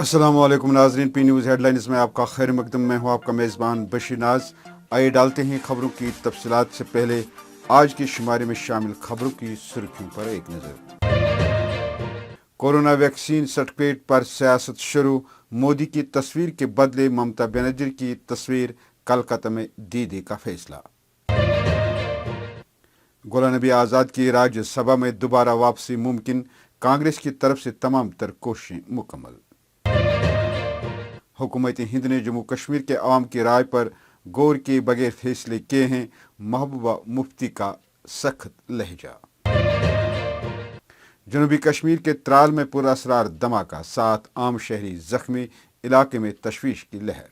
अस्सलाम वालेकुम नाज़रीन, पी न्यूज़ हेडलाइंस में आपका खैर मकदम। मैं हूँ आपका मेज़बान बशीर नाज। आइए डालते हैं खबरों की तफसीलात से पहले आज की शुमारे में शामिल खबरों की सुर्खियों पर एक नज़र। कोरोना वैक्सीन सर्टिफिकेट पर सियासत शुरू, मोदी की तस्वीर के बदले ममता बनर्जी की तस्वीर, कलकत्ता में दीदी का फैसला। गुलाम नबी आज़ाद की राज्यसभा में दोबारा वापसी मुमकिन, कांग्रेस की तरफ से तमाम तर कोशिशें मुकम्मल। हुकूमत हिंद ने जम्मू कश्मीर के अवाम की राय पर गौर किए बगैर फैसले किए हैं, महबूबा मुफ्ती का सख्त लहजा। जनूबी कश्मीर के त्राल में पुरअसरार धमाका, 7 आम शहरी जख्मी, इलाके में तशवीश की लहर।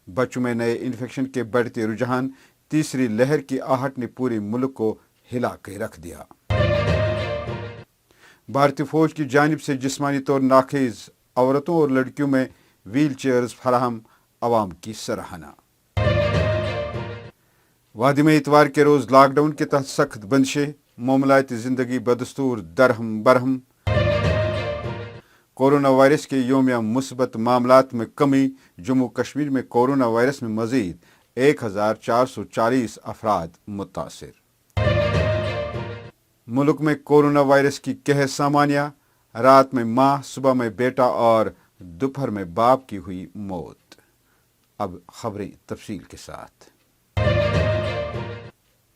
बच्चों में नए इन्फेक्शन के बढ़ते रुझान, तीसरी लहर की आहट ने पूरे मुल्क को हिला के रख दिया। भारतीय फौज की जानिब से जिस्मानी तौर नाखेज औरतों और लड़कियों में व्हील चेयर्स फराहम, अवाम की सराहना। वादी में इतवार के रोज लॉकडाउन के तहत सख्त बंदिशें, मामलात जिंदगी बदस्तूर दरहम बरहम। कोरोना वायरस के योमिया मुस्बत मामलात में कमी, जम्मू कश्मीर में कोरोना वायरस में मजीद 1440 अफराद मुतासिर। मुल्क में कोरोना वायरस की कहर सामान्य, रात में माँ, सुबह में बेटा और दोपहर में बाप की हुई मौत। अब खबरें तफसील के साथ।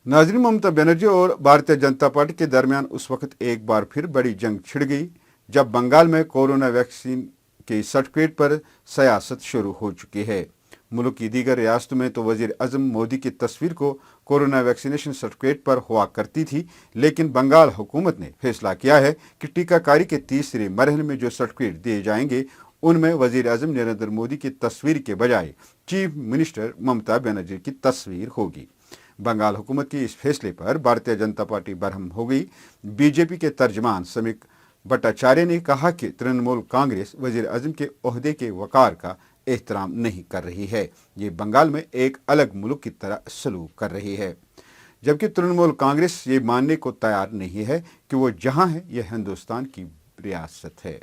नाज़रीन, ममता बनर्जी और भारतीय जनता पार्टी के दरमियान उस वक्त एक बार फिर बड़ी जंग छिड़ गई जब बंगाल में कोरोना वैक्सीन के सर्टिफिकेट पर सियासत शुरू हो चुकी है। मुल्क की दीगर रियासतों में तो वजीर आजम मोदी की तस्वीर को कोरोना वैक्सीनेशन सर्टिफिकेट पर हुआ करती थी, लेकिन बंगाल हुकूमत ने फैसला किया है कि टीकाकारी के तीसरे मरहले में जो सर्टिफिकेट दिए जाएंगे उनमें वजीर आजम नरेंद्र मोदी की तस्वीर के बजाय चीफ मिनिस्टर ममता बनर्जी की तस्वीर होगी। बंगाल हुकूमत के इस फैसले पर भारतीय जनता पार्टी बरहम हो गई। बीजेपी के तर्जमान समीक भट्टाचार्य ने कहा कि तृणमूल कांग्रेस वजीर आजम के ओहदे के वकार का एहतराम नहीं कर रही है, ये बंगाल में एक अलग मुल्क की तरह सलूक कर रही है, जबकि तृणमूल कांग्रेस ये मानने को तैयार नहीं है कि वो जहां है यह हिंदुस्तान की रियासत है।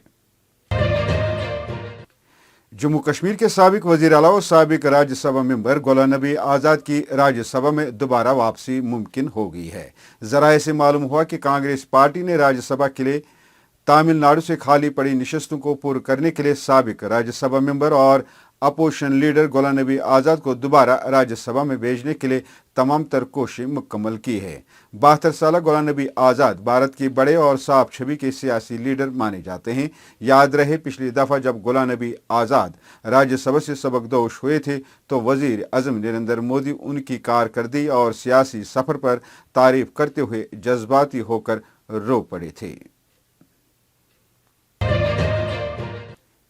जम्मू कश्मीर के साबिक वजीर आला और साबिक राज्यसभा मेंबर गुलाम नबी आज़ाद की राज्यसभा में दोबारा वापसी मुमकिन हो गई है। जराये से मालूम हुआ कि कांग्रेस पार्टी ने राज्यसभा के लिए तमिलनाडु से खाली पड़ी नशस्तों को पूर्ण करने के लिए साबिक राज्यसभा मेंबर और अपोजिशन लीडर गुलाम नबी आज़ाद को दोबारा राज्यसभा में भेजने के लिए तमाम तर कोशिशें मुकम्मल की है। 72 साल गुलाम नबी आज़ाद भारत के बड़े और साफ छवि के सियासी लीडर माने जाते हैं। याद रहे, पिछली दफ़ा जब गुलाम नबी आज़ाद राज्यसभा से सबकदोश हुए थे तो वजीर आज़म नरेंद्र मोदी उनकी कारकर्दगी और सियासी सफ़र पर तारीफ करते हुए जज्बाती होकर रो पड़े थे।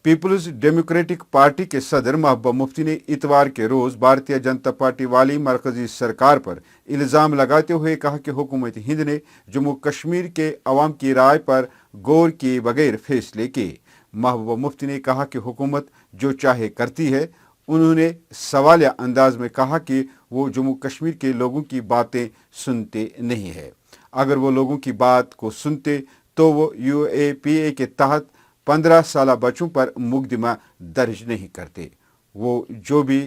पीपुल्स डेमोक्रेटिक पार्टी के सदर महबूबा मुफ्ती ने इतवार के रोज भारतीय जनता पार्टी वाली मरकजी सरकार पर इल्जाम लगाते हुए कहा कि हुकूमत हिंद ने जम्मू कश्मीर के अवाम की राय पर गौर किए बगैर फैसले किए। महबूबा मुफ्ती ने कहा कि हुकूमत जो चाहे करती है। उन्होंने सवालिया अंदाज में कहा कि वो जम्मू कश्मीर के लोगों की बातें सुनते नहीं है। अगर वो लोगों की बात को सुनते तो वो UAPA के तहत 15 साल बच्चों पर मुकदमा दर्ज नहीं करते। वो जो भी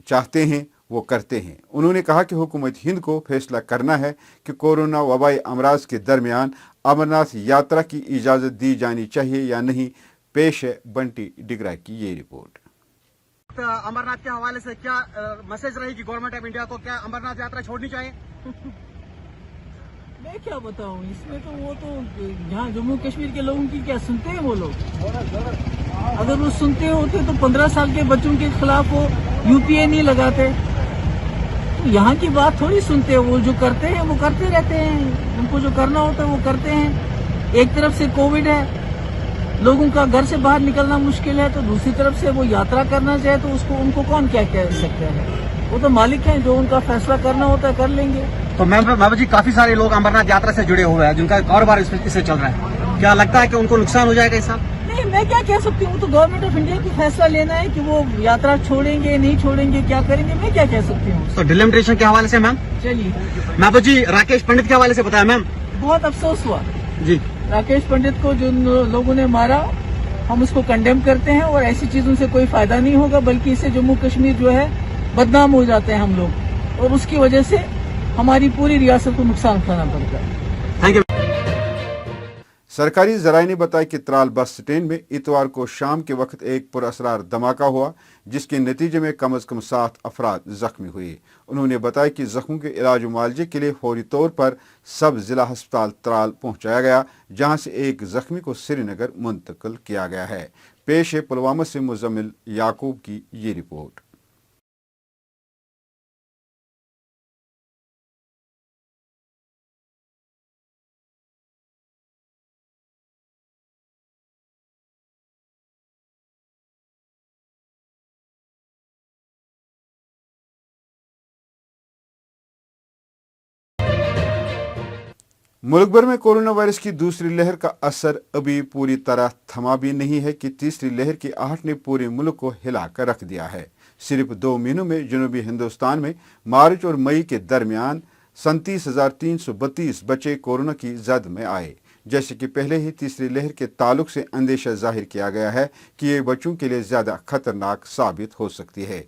चाहते हैं वो करते हैं। उन्होंने कहा कि हुकूमत हिंद को फैसला करना है कि कोरोना वबाई अमराज के दरमियान अमरनाथ यात्रा की इजाज़त दी जानी चाहिए या नहीं। पेश है बंटी डिगरा की ये रिपोर्ट। अमरनाथ के हवाले से क्या मैसेज रहेगी गवर्नमेंट ऑफ इंडिया को, क्या अमरनाथ यात्रा छोड़नी चाहिए? मैं क्या बताऊं इसमें, तो वो तो यहाँ जम्मू कश्मीर के लोगों की क्या सुनते हैं वो लोग? अगर वो सुनते होते तो 15 साल के बच्चों के खिलाफ वो UPA नहीं लगाते। तो यहाँ की बात थोड़ी सुनते हैं, वो जो करते हैं वो करते रहते हैं। उनको जो करना होता है वो करते हैं। एक तरफ से कोविड है, लोगों का घर से बाहर निकलना मुश्किल है, तो दूसरी तरफ से वो यात्रा करना चाहे तो उसको उनको कौन क्या कह सकता है? वो तो मालिक हैं, जो उनका फैसला करना होता है कर लेंगे। तो महबूबा जी, काफी सारे लोग अमरनाथ यात्रा से जुड़े हुए हैं जिनका कारोबार इससे चल रहा है, क्या लगता है कि उनको नुकसान हो जाएगा इसका? नहीं, मैं क्या कह सकती हूँ, तो गवर्नमेंट ऑफ इंडिया को फैसला लेना है कि वो यात्रा छोड़ेंगे नहीं छोड़ेंगे, क्या करेंगे, मैं क्या कह सकती हूँ। तो डिलिमिटेशन के हवाले से मैम चलिए, महबूबा जी, राकेश पंडित के हवाले से बताया मैम। बहुत अफसोस हुआ जी, राकेश पंडित को जिन लोगों ने मारा हम उसको कंडेम करते हैं और ऐसी चीजों से कोई फायदा नहीं होगा, बल्कि इससे जम्मू कश्मीर जो है बदनाम हो जाते हैं हम लोग, और उसकी वजह से हमारी पूरी रियासत को नुकसान उठाना पड़ता है। Thank you. सरकारी जराये ने बताया कि त्राल बस स्टैंड में इतवार को शाम के वक्त एक पुरअसरार धमाका हुआ, जिसके नतीजे में कम से कम 7 अफराद जख्मी हुए। उन्होंने बताया कि जख्मों के इलाज और मुआवजे के लिए फौरी तौर पर सब जिला अस्पताल त्राल पहुंचाया गया, जहां से एक जख्मी को श्रीनगर मुंतकिल किया गया है। पेश है पुलवामा से मुजम्मिल याकूब की ये रिपोर्ट। मुल्क भर में कोरोना वायरस की दूसरी लहर का असर अभी पूरी तरह थमा भी नहीं है कि तीसरी लहर की आहट ने पूरे मुल्क को हिलाकर रख दिया है। सिर्फ 2 महीनों में जनूबी हिंदुस्तान में मार्च और मई के दरमियान 37,332 बच्चे कोरोना की जद में आए। जैसे कि पहले ही तीसरी लहर के ताल्लुक से अंदेशा जाहिर किया गया है कि ये बच्चों के लिए ज्यादा खतरनाक साबित हो सकती है।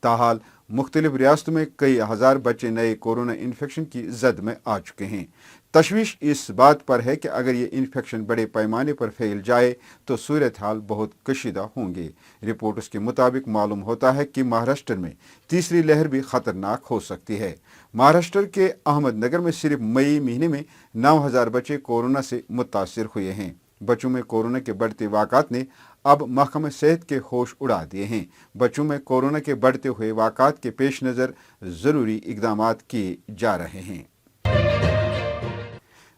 ताहाल मुख्तलिफ रियासतों में कई हजार बच्चे नए कोरोना इन्फेक्शन की जद में आ चुके हैं। तशवीश इस बात पर है कि अगर ये इन्फेक्शन बड़े पैमाने पर फैल जाए तो सूरत हाल बहुत कशीदा होंगे। रिपोर्ट्स के मुताबिक मालूम होता है कि महाराष्ट्र में तीसरी लहर भी खतरनाक हो सकती है। महाराष्ट्र के अहमदनगर में सिर्फ मई महीने में 9,000 बच्चे कोरोना से मुतासिर हुए हैं। बच्चों में कोरोना के बढ़ते वाक़ात ने अब महकमा सेहत के होश उड़ा दिए हैं। बच्चों में कोरोना के बढ़ते हुए वाक़ात के पेश नज़र ज़रूरी इक़दाम किए जा रहे हैं।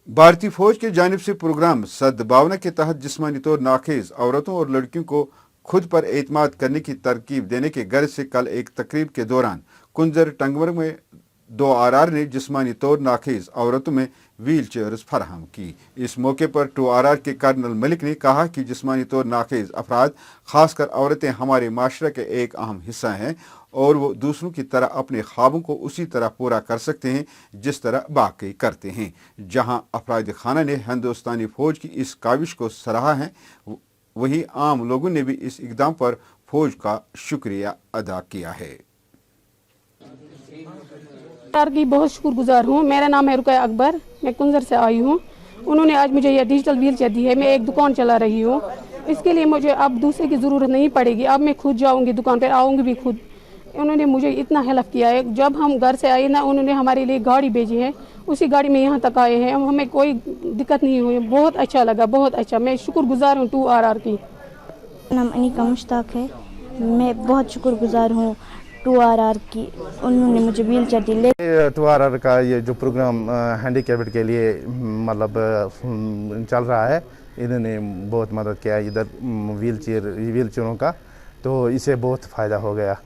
भारतीय फौज की जानिब से प्रोग्राम सद्भावना के तहत जिस्मानी तौर नाखेज औरतों और लड़कियों को खुद पर एतमाद करने की तरकीब देने के गर्ज से कल एक तकरीब के दौरान कुंजर टंगमर्ग में 2 RR ने जिस्मानी तौर नाखेज औरतों में व्हील चेयर्स फराहम की। इस मौके पर 2 RR के कर्नल मलिक ने कहा कि जिस्मानी तौर नाखेज अफराद खासकर औरतें हमारे माशरे के एक अहम हिस्सा हैं और वो दूसरों की तरह अपने ख्वाबों को उसी तरह पूरा कर सकते हैं जिस तरह बाकी करते हैं। जहां अफराद खाना ने हिंदुस्तानी फौज की इस काविश को सराहा है, वहीं आम लोगों ने भी इस इकदाम पर फौज का शुक्रिया अदा किया है। सरकार की बहुत शुक्रगुजार हूँ। मेरा नाम है रुकैया अकबर, मैं कुंजर से आई हूँ। उन्होंने आज मुझे यह डिजिटल व्हील चेयर दी है। मैं एक दुकान चला रही हूँ, इसके लिए मुझे अब दूसरे की ज़रूरत नहीं पड़ेगी। अब मैं खुद जाऊँगी दुकान पर, आऊँगी भी खुद। उन्होंने मुझे इतना हेल्प किया है। जब हम घर से आए ना, उन्होंने हमारे लिए गाड़ी भेजी है, उसी गाड़ी में यहाँ तक आए हैं। हमें कोई दिक्कत नहीं हुई, बहुत अच्छा लगा, बहुत अच्छा। मैं शुक्रगुजार हूँ 2 RR की। नाम अनिका मुश्ताक है। मैं बहुत शुक्रगुजार हूँ 2 RR की, उन्होंने मुझे व्हील चेयर दी। 2 RR का ये जो प्रोग्राम हैंडीकैप्ड के लिए मतलब चल रहा है, इन्होंने बहुत मदद किया इधर व्हील चेयरों का, तो इसे बहुत फ़ायदा हो गया।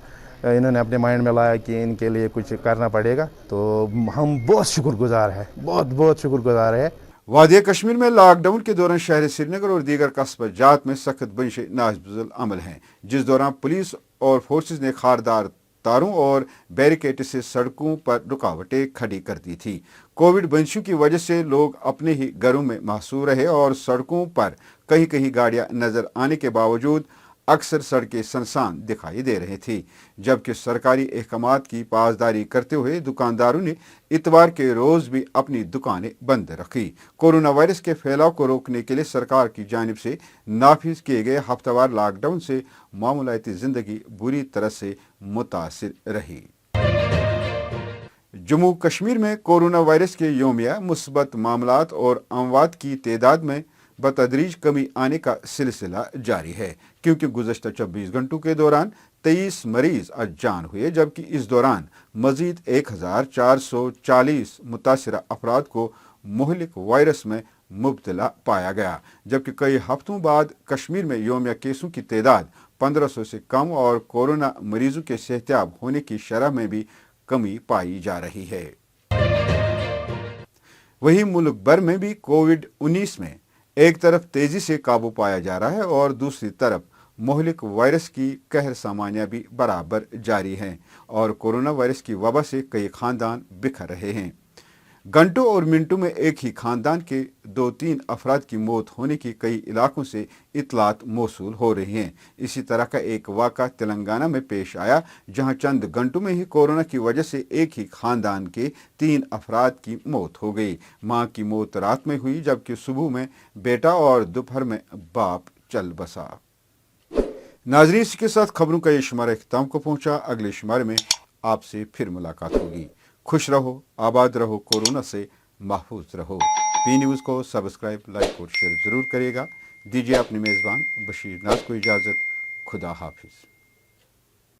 इन्होंने अपने माइंड में लाया कि इनके लिए कुछ करना पड़ेगा, तो हम बहुत शुक्रगुजार हैं, बहुत शुक्रगुजार है। वादिया कश्मीर में लॉकडाउन के दौरान शहर श्रीनगर और दीगर कस्बा जात में सख्त बंश नाजबुल अमल हैं, जिस दौरान पुलिस और फोर्सेज ने खारदार तारों और बैरिकेड से सड़कों पर रुकावटें खड़ी कर दी थी। कोविड बंशियों की वजह से लोग अपने ही घरों में महसूर रहे और सड़कों पर कहीं कहीं गाड़ियां नजर आने के बावजूद अक्सर सड़कें सुनसान दिखाई दे रही थी। जबकि सरकारी अहकामात की पासदारी करते हुए दुकानदारों ने इतवार के रोज भी अपनी दुकानें बंद रखी। कोरोना वायरस के फैलाव को रोकने के लिए सरकार की जानिब से नाफिज किए गए हफ्तावार लॉकडाउन से मामूलाती जिंदगी बुरी तरह से मुतासिर रही। जम्मू कश्मीर में कोरोना वायरस के योमिया मुस्बत मामलात और अमवात की तादाद में बतदरीज कमी आने का सिलसिला जारी है, क्योंकि गुज़श्ता 24 घंटों के दौरान 23 मरीज अजान हुए, जबकि इस दौरान मजीद 1440 मुतासरा अफराद को मुहलिक वायरस में मुब्तला पाया गया। जबकि कई हफ्तों बाद कश्मीर में योमिया केसों की तादाद 1500 से कम और कोरोना मरीजों के सेहतियाब होने की शरह में भी कमी पाई जा रही है। वहीं मुल्क भर में भी कोविड-19 में एक तरफ तेजी से काबू पाया जा रहा है और दूसरी तरफ मुहलिक वायरस की कहर सामानियां भी बराबर जारी हैं और कोरोना वायरस की वबा से कई खानदान बिखर रहे हैं। घंटों और मिनटों में एक ही खानदान के 2-3 अफराद की मौत होने की कई इलाकों से इतलात मौसूल हो रही हैं। इसी तरह का एक वाक़ा तेलंगाना में पेश आया, जहां चंद घंटों में ही कोरोना की वजह से एक ही खानदान के 3 अफराद की मौत हो गई। मां की मौत रात में हुई, जबकि सुबह में बेटा और दोपहर में बाप चल बसा। नाज़रीन, इसके साथ खबरों का ये शुमारा इख्तिताम को पहुंचा। अगले शुमारे में आपसे फिर मुलाकात होगी। खुश रहो, आबाद रहो, कोरोना से महफूज रहो। पी न्यूज़ को सब्सक्राइब, लाइक और शेयर ज़रूर करिएगा। दीजिए अपने मेज़बान बशीर नाज को इजाज़त। खुदा हाफिज़।